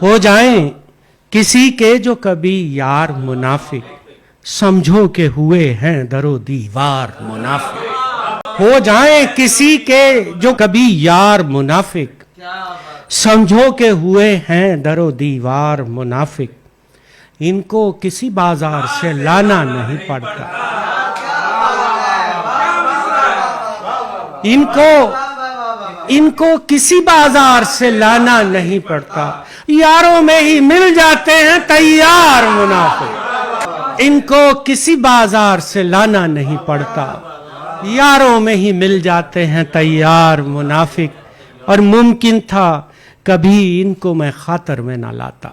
ہو جائیں کسی کے جو کبھی یار منافق، سمجھو کہ ہوئے ہیں در و دیوار منافق۔ ہو جائیں کسی کے جو کبھی یار منافق، سمجھو کہ ہوئے ہیں در و دیوار منافق۔ ان کو کسی بازار سے لانا نہیں پڑتا، ان کو کسی بازار سے لانا نہیں پڑتا، یاروں میں ہی مل جاتے ہیں تیار منافق۔ ان کو کسی بازار سے لانا نہیں پڑتا، یاروں میں ہی مل جاتے ہیں تیار منافق۔ اور ممکن تھا کبھی ان کو میں خاطر میں نہ لاتا،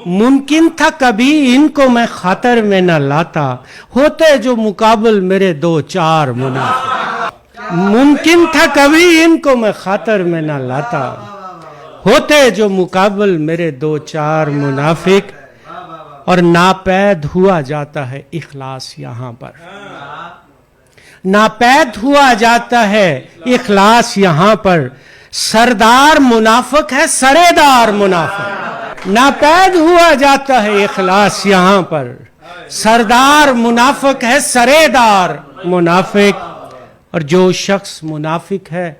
ممکن تھا کبھی ان کو میں خاطر میں نہ لاتا، ہوتے جو مقابل میرے دو چار منافق۔ ممکن تھا کبھی ان کو میں خاطر میں نہ لاتا، ہوتے جو مقابل میرے دو چار منافق۔ اور ناپید ہوا جاتا ہے اخلاص یہاں پر، ناپید ہوا جاتا ہے اخلاص یہاں پر۔ سردار منافق ہے سرے دار منافق، ناپید ہوا جاتا ہے اخلاص یہاں پر۔ سردار منافق ہے سرے دار منافق۔ اور جو شخص منافق ہے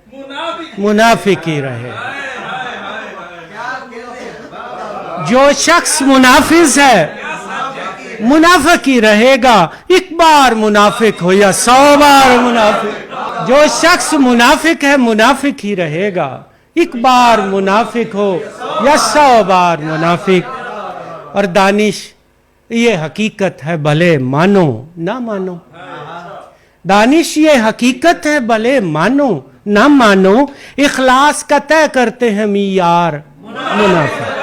منافق ہی رہے، جو شخص منافق ہے منافق ہی رہے گا، ایک بار منافق ہو یا 100 بار منافق۔ جو شخص منافق ہے منافق ہی رہے گا، ایک بار منافق ہو یا 100 بار منافق۔ اور دانش یہ حقیقت ہے بھلے مانو نہ مانو، دانش یہ حقیقت ہے بھلے مانو نہ مانو، اخلاص کا طے کرتے ہیں معیار منافق۔